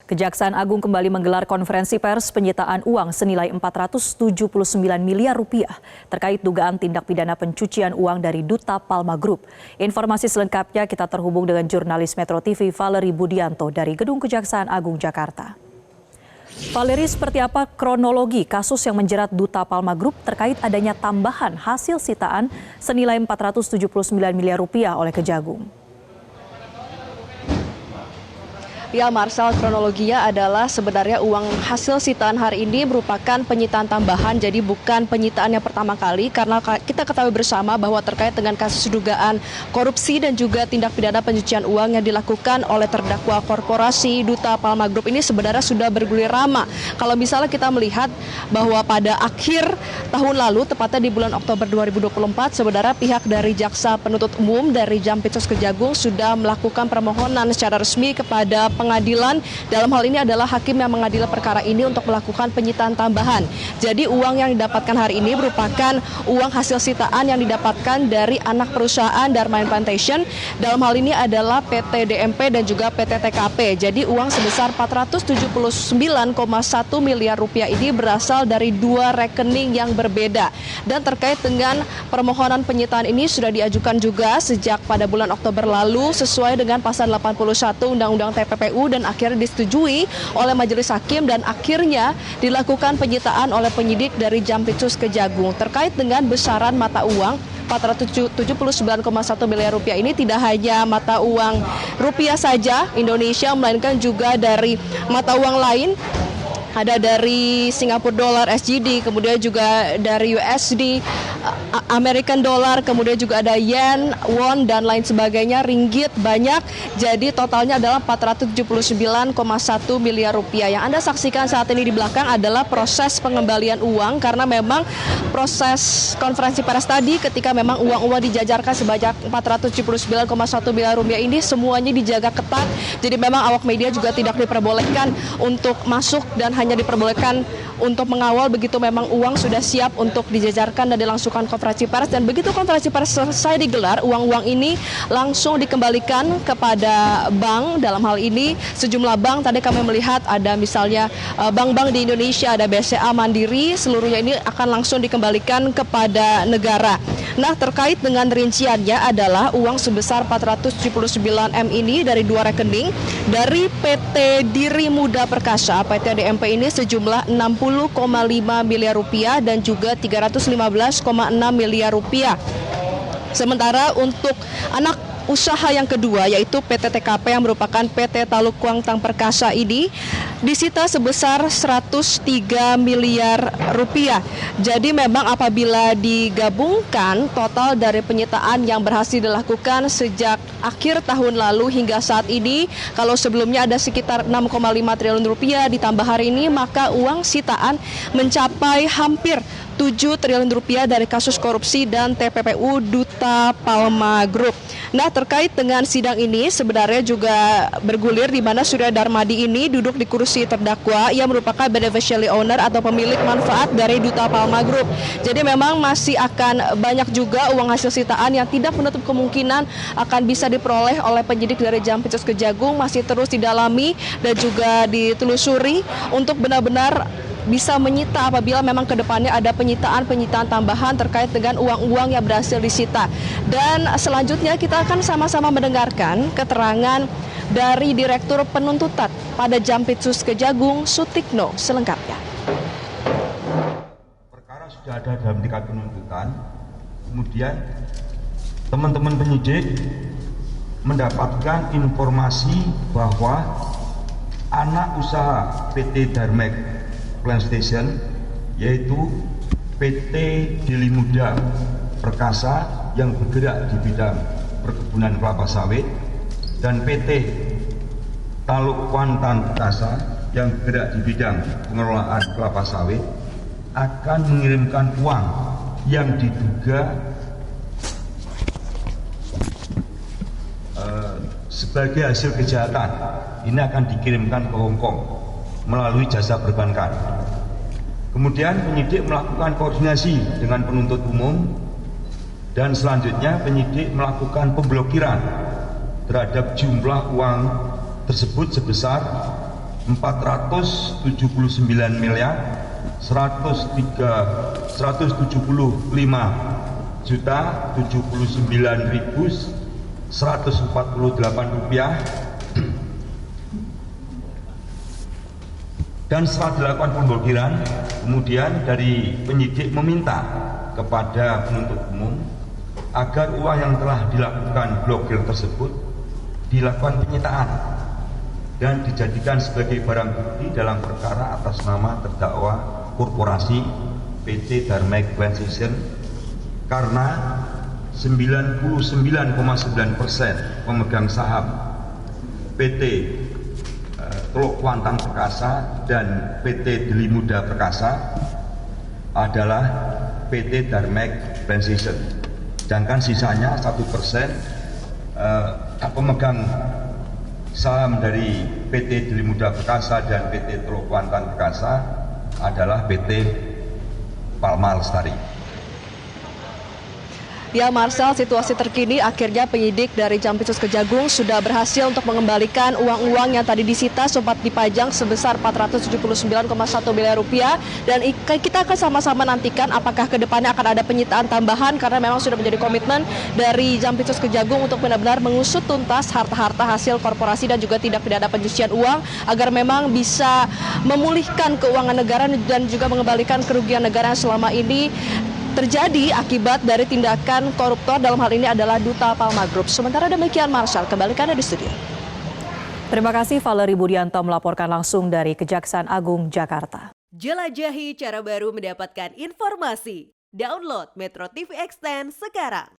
Kejaksaan Agung kembali menggelar konferensi pers penyitaan uang senilai 479 miliar rupiah terkait dugaan tindak pidana pencucian uang dari Duta Palma Group. Informasi selengkapnya kita terhubung dengan jurnalis Metro TV Valerie Budianto dari Gedung Kejaksaan Agung Jakarta. Valerie, seperti apa kronologi kasus yang menjerat Duta Palma Group terkait adanya tambahan hasil sitaan senilai 479 miliar rupiah oleh Kejagung? Ya, Marsal, kronologinya adalah sebenarnya uang hasil sitaan hari ini merupakan penyitaan tambahan, jadi bukan penyitaan yang pertama kali, karena kita ketahui bersama bahwa terkait dengan kasus dugaan korupsi dan juga tindak pidana pencucian uang yang dilakukan oleh terdakwa korporasi Duta Palma Group ini sebenarnya sudah bergulir lama. Kalau misalnya kita melihat bahwa pada akhir tahun lalu, tepatnya di bulan Oktober 2024, sebenarnya pihak dari Jaksa Penuntut Umum dari Jampitsus Kejagung sudah melakukan permohonan secara resmi kepada pengadilan, dalam hal ini adalah hakim yang mengadili perkara ini untuk melakukan penyitaan tambahan. Jadi uang yang didapatkan hari ini merupakan uang hasil sitaan yang didapatkan dari anak perusahaan Dharma Plantation. Dalam hal ini adalah PT DMP dan juga PT TKP. Jadi uang sebesar 479,1 miliar rupiah ini berasal dari dua rekening yang berbeda. Dan terkait dengan permohonan penyitaan ini sudah diajukan juga sejak pada bulan Oktober lalu sesuai dengan pasal 81 Undang-Undang TPPU dan akhirnya disetujui oleh Majelis Hakim dan akhirnya dilakukan penyitaan oleh penyidik dari Jampitsus Kejagung. Terkait dengan besaran mata uang 479,1 miliar rupiah ini tidak hanya mata uang rupiah saja Indonesia, melainkan juga dari mata uang lain. Ada dari Singapura Dollar SGD, kemudian juga dari USD, American Dollar, kemudian juga ada Yen, Won, dan lain sebagainya, ringgit banyak. Jadi totalnya adalah 479,1 miliar rupiah. Yang Anda saksikan saat ini di belakang adalah proses pengembalian uang, karena memang proses konferensi pers tadi ketika memang uang-uang dijajarkan sebanyak 479,1 miliar rupiah ini semuanya dijaga ketat. Jadi memang awak media juga tidak diperbolehkan untuk masuk dan hanya diperbolehkan untuk mengawal begitu memang uang sudah siap untuk dijajarkan dan dilangsungkan konferensi pers. Dan begitu konferensi pers selesai digelar, uang-uang ini langsung dikembalikan kepada bank. Dalam hal ini sejumlah bank, tadi kami melihat ada misalnya bank-bank di Indonesia, ada BCA, Mandiri, seluruhnya ini akan langsung dikembalikan kepada negara. Nah, terkait dengan rinciannya adalah uang sebesar 479 M ini dari dua rekening dari PT Diri Muda Perkasa, PT DMP ini sejumlah 60,5 miliar rupiah dan juga 315,6 miliar rupiah. Sementara untuk anak usaha yang kedua yaitu PT TKP yang merupakan PT Taluk Kuangtang Perkasa ini disita sebesar 103 miliar rupiah. Jadi memang apabila digabungkan total dari penyitaan yang berhasil dilakukan sejak akhir tahun lalu hingga saat ini, kalau sebelumnya ada sekitar 6,5 triliun rupiah ditambah hari ini, maka uang sitaan mencapai hampir 7 triliun rupiah dari kasus korupsi dan TPPU Duta Palma Group. Nah, terkait dengan sidang ini sebenarnya juga bergulir di mana Surya Darmadi ini duduk di kursi terdakwa. Ia merupakan beneficiary owner atau pemilik manfaat dari Duta Palma Group. Jadi memang masih akan banyak juga uang hasil sitaan yang tidak menutup kemungkinan akan bisa diperoleh oleh penyidik dari Jampitsus Kejagung, masih terus didalami dan juga ditelusuri untuk benar-benar bisa menyita apabila memang ke depannya ada penyitaan tambahan terkait dengan uang-uang yang berhasil disita. Dan selanjutnya kita akan sama-sama mendengarkan keterangan dari Direktur Penuntutan pada Jampitsus Kejagung, Sutikno, selengkapnya. Perkara sudah ada dalam tingkat penuntutan, kemudian teman-teman penyidik mendapatkan informasi bahwa anak usaha PT Dharma Plantation yaitu PT Dili Muda Perkasa yang bergerak di bidang perkebunan kelapa sawit dan PT Taluk Kuangtang Perkasa yang bergerak di bidang pengelolaan kelapa sawit akan mengirimkan uang yang diduga sebagai hasil kejahatan. Ini akan dikirimkan ke Hong Kong melalui jasa perbankan. Kemudian penyidik melakukan koordinasi dengan penuntut umum dan selanjutnya penyidik melakukan pemblokiran terhadap jumlah uang tersebut sebesar 479 miliar 175 juta 79.148 rupiah, dan setelah dilakukan pemblokiran, kemudian dari penyidik meminta kepada penuntut umum agar uang yang telah dilakukan blokir tersebut dilakukan penyitaan dan dijadikan sebagai barang bukti dalam perkara atas nama terdakwa korporasi PT Darmaik Transition, karena 99,9% pemegang saham PT Teluk Kuantan Perkasa dan PT Deli Muda Perkasa adalah PT Darmaik Transition. Sedangkan sisanya 1% pemegang saham dari PT Deli Muda Perkasa dan PT Teluk Kuantan Perkasa adalah PT Palma Lestari. Ya Marcel, situasi terkini akhirnya penyidik dari Jampitsus Kejagung sudah berhasil untuk mengembalikan uang-uang yang tadi disita sempat dipajang sebesar 479,1 miliar rupiah, dan kita akan sama-sama nantikan apakah ke depannya akan ada penyitaan tambahan, karena memang sudah menjadi komitmen dari Jampitsus Kejagung untuk benar-benar mengusut tuntas harta-harta hasil korporasi dan juga tindak pidana pencucian uang agar memang bisa memulihkan keuangan negara dan juga mengembalikan kerugian negara yang selama ini terjadi akibat dari tindakan koruptor, dalam hal ini adalah Duta Palma Group. Sementara demikian, Marshall, kembali ke Anda di studio. Terima kasih Valerie Budianto melaporkan langsung dari Kejaksaan Agung Jakarta. Jelajahi cara baru mendapatkan informasi. Download Metro TV Extend sekarang.